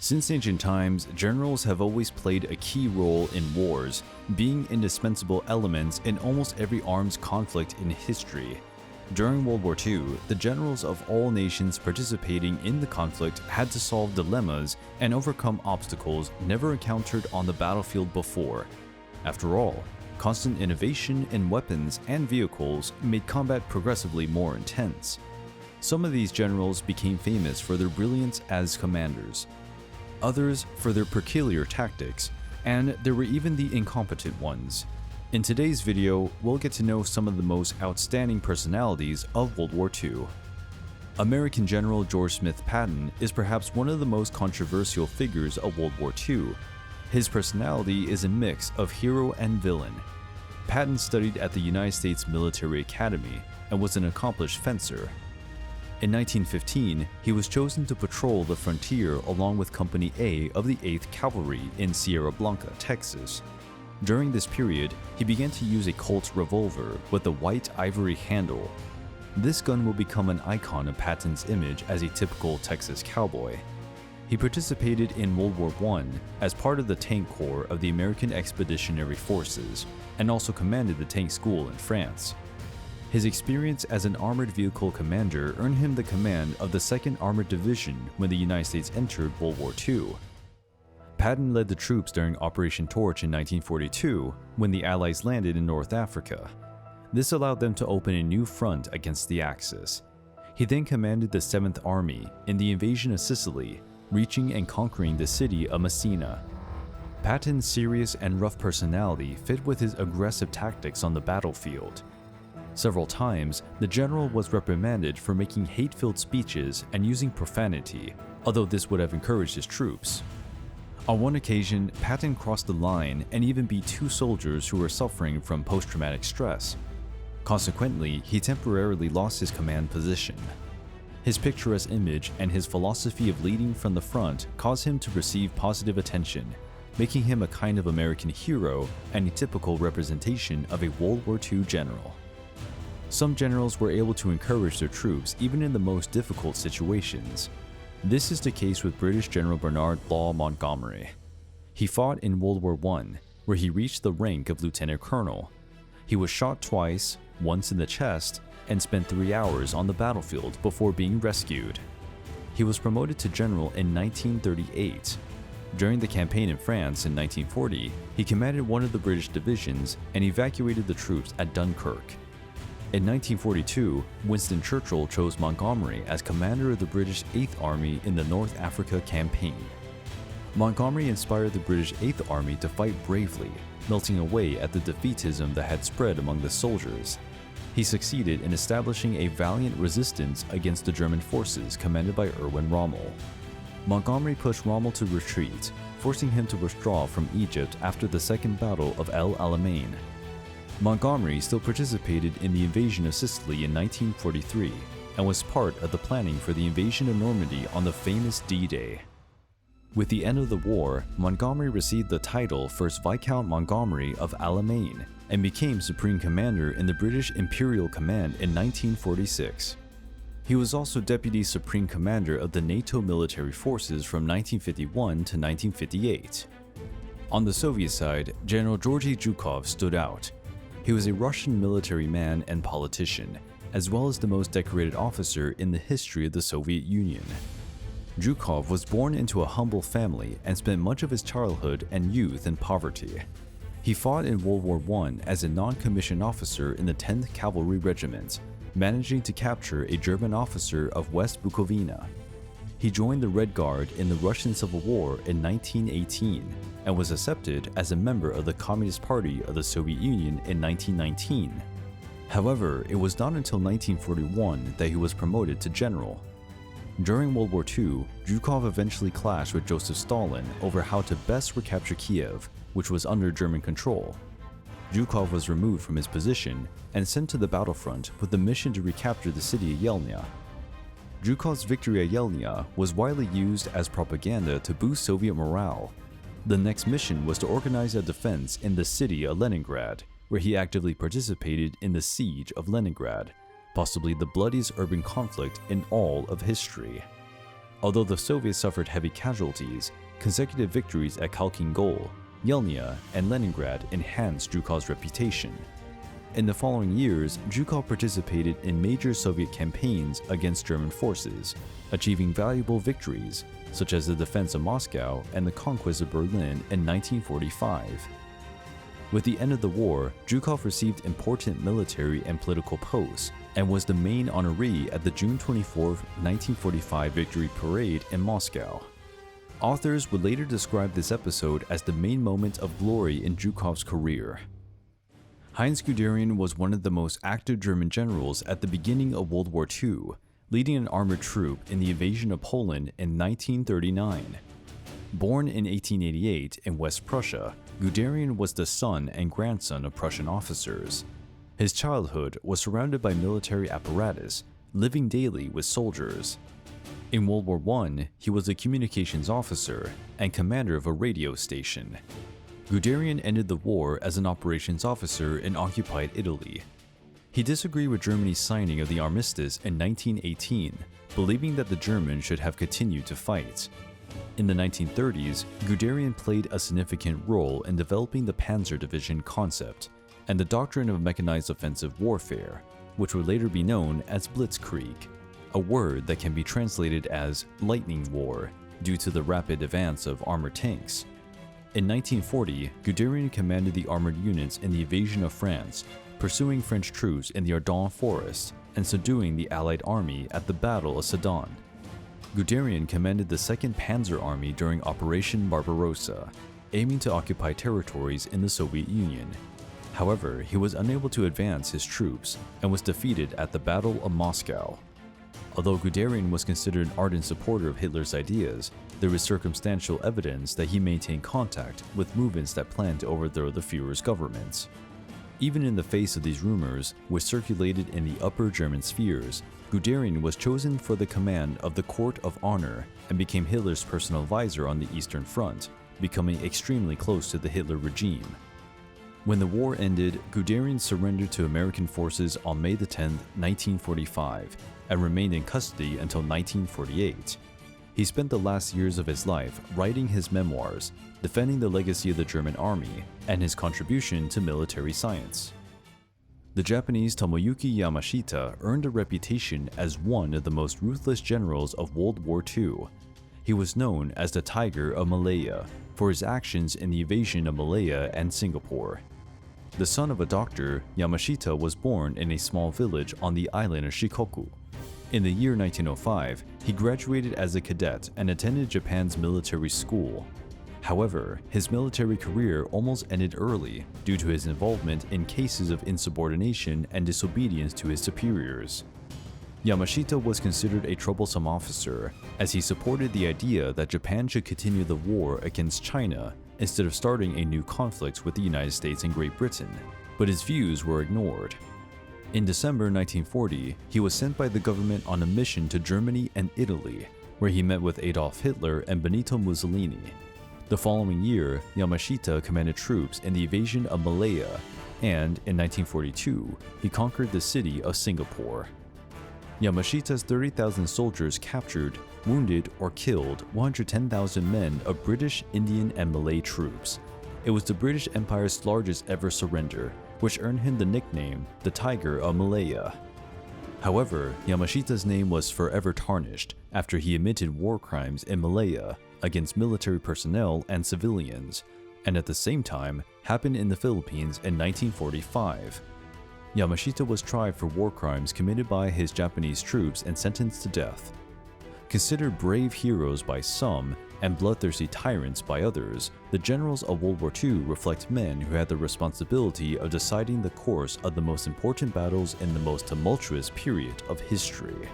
Since ancient times, generals have always played a key role in wars, being indispensable elements in almost every arms conflict in history. During World War II, the generals of all nations participating in the conflict had to solve dilemmas and overcome obstacles never encountered on the battlefield before. After all, constant innovation in weapons and vehicles made combat progressively more intense. Some of these generals became famous for their brilliance as commanders, others for their peculiar tactics, and there were even the incompetent ones. In today's video, we'll get to know some of the most outstanding personalities of World War II. American General George Smith Patton is perhaps one of the most controversial figures of World War II. His personality is a mix of hero and villain. Patton studied at the United States Military Academy and was an accomplished fencer. In 1915, he was chosen to patrol the frontier along with Company A of the 8th Cavalry in Sierra Blanca, Texas. During this period, he began to use a Colt revolver with a white ivory handle. This gun will become an icon of Patton's image as a typical Texas cowboy. He participated in World War I as part of the Tank Corps of the American Expeditionary Forces and also commanded the tank school in France. His experience as an armored vehicle commander earned him the command of the 2nd Armored Division when the United States entered World War II. Patton led the troops during Operation Torch in 1942 when the Allies landed in North Africa. This allowed them to open a new front against the Axis. He then commanded the 7th Army in the invasion of Sicily, reaching and conquering the city of Messina. Patton's serious and rough personality fit with his aggressive tactics on the battlefield. Several times, the general was reprimanded for making hate-filled speeches and using profanity, although this would have encouraged his troops. On one occasion, Patton crossed the line and even beat 2 soldiers who were suffering from post-traumatic stress. Consequently, he temporarily lost his command position. His picturesque image and his philosophy of leading from the front caused him to receive positive attention, making him a kind of American hero and a typical representation of a World War II general. Some generals were able to encourage their troops even in the most difficult situations. This is the case with British General Bernard Law Montgomery. He fought in World War I, where he reached the rank of lieutenant colonel. He was shot twice, once in the chest, and spent 3 hours on the battlefield before being rescued. He was promoted to general in 1938. During the campaign in France in 1940, he commanded one of the British divisions and evacuated the troops at Dunkirk. In 1942, Winston Churchill chose Montgomery as commander of the British 8th Army in the North Africa campaign. Montgomery inspired the British 8th Army to fight bravely, melting away at the defeatism that had spread among the soldiers. He succeeded in establishing a valiant resistance against the German forces commanded by Erwin Rommel. Montgomery pushed Rommel to retreat, forcing him to withdraw from Egypt after the Second Battle of El Alamein. Montgomery still participated in the invasion of Sicily in 1943 and was part of the planning for the invasion of Normandy on the famous D-Day. With the end of the war, Montgomery received the title First Viscount Montgomery of Alamein and became Supreme Commander in the British Imperial Command in 1946. He was also Deputy Supreme Commander of the NATO military forces from 1951 to 1958. On the Soviet side, General Georgy Zhukov stood out. He was a Russian military man and politician, as well as the most decorated officer in the history of the Soviet Union. Zhukov was born into a humble family and spent much of his childhood and youth in poverty. He fought in World War I as a non-commissioned officer in the 10th Cavalry Regiment, managing to capture a German officer of West Bukovina. He joined the Red Guard in the Russian Civil War in 1918 and was accepted as a member of the Communist Party of the Soviet Union in 1919. However, it was not until 1941 that he was promoted to general. During World War II, Zhukov eventually clashed with Joseph Stalin over how to best recapture Kiev, which was under German control. Zhukov was removed from his position and sent to the battlefront with the mission to recapture the city of Yelnya. Zhukov's victory at Yelnya was widely used as propaganda to boost Soviet morale. The next mission was to organize a defense in the city of Leningrad, where he actively participated in the siege of Leningrad, possibly the bloodiest urban conflict in all of history. Although the Soviets suffered heavy casualties, consecutive victories at Khalkhin Gol, Yelnya, and Leningrad enhanced Zhukov's reputation. In the following years, Zhukov participated in major Soviet campaigns against German forces, achieving valuable victories, such as the defense of Moscow and the conquest of Berlin in 1945. With the end of the war, Zhukov received important military and political posts, and was the main honoree at the June 24, 1945 Victory Parade in Moscow. Authors would later describe this episode as the main moment of glory in Zhukov's career. Heinz Guderian was one of the most active German generals at the beginning of World War II, leading an armored troop in the invasion of Poland in 1939. Born in 1888 in West Prussia, Guderian was the son and grandson of Prussian officers. His childhood was surrounded by military apparatus, living daily with soldiers. In World War I, he was a communications officer and commander of a radio station. Guderian ended the war as an operations officer in occupied Italy. He disagreed with Germany's signing of the armistice in 1918, believing that the Germans should have continued to fight. In the 1930s, Guderian played a significant role in developing the Panzer Division concept and the doctrine of mechanized offensive warfare, which would later be known as Blitzkrieg, a word that can be translated as lightning war due to the rapid advance of armored tanks. In 1940, Guderian commanded the armored units in the invasion of France, pursuing French troops in the Ardennes forest and subduing the Allied army at the Battle of Sedan. Guderian commanded the 2nd Panzer Army during Operation Barbarossa, aiming to occupy territories in the Soviet Union. However, he was unable to advance his troops and was defeated at the Battle of Moscow. Although Guderian was considered an ardent supporter of Hitler's ideas, there is circumstantial evidence that he maintained contact with movements that planned to overthrow the Führer's government. Even in the face of these rumors, which circulated in the upper German spheres, Guderian was chosen for the command of the Court of Honor and became Hitler's personal advisor on the Eastern Front, becoming extremely close to the Hitler regime. When the war ended, Guderian surrendered to American forces on May 10, 1945, and remained in custody until 1948. He spent the last years of his life writing his memoirs, defending the legacy of the German army and his contribution to military science. The Japanese Tomoyuki Yamashita earned a reputation as one of the most ruthless generals of World War II. He was known as the Tiger of Malaya for his actions in the invasion of Malaya and Singapore. The son of a doctor, Yamashita was born in a small village on the island of Shikoku. In the year 1905, he graduated as a cadet and attended Japan's military school. However, his military career almost ended early due to his involvement in cases of insubordination and disobedience to his superiors. Yamashita was considered a troublesome officer, as he supported the idea that Japan should continue the war against China instead of starting a new conflict with the United States and Great Britain, but his views were ignored. In December 1940, he was sent by the government on a mission to Germany and Italy, where he met with Adolf Hitler and Benito Mussolini. The following year, Yamashita commanded troops in the invasion of Malaya, and in 1942, he conquered the city of Singapore. Yamashita's 30,000 soldiers captured, wounded, or killed 110,000 men of British, Indian, and Malay troops. It was the British Empire's largest ever surrender, which earned him the nickname the Tiger of Malaya. However, Yamashita's name was forever tarnished after he admitted war crimes in Malaya against military personnel and civilians, and at the same time happened in the Philippines in 1945. Yamashita was tried for war crimes committed by his Japanese troops and sentenced to death. Considered brave heroes by some and bloodthirsty tyrants by others, the generals of World War II reflect men who had the responsibility of deciding the course of the most important battles in the most tumultuous period of history.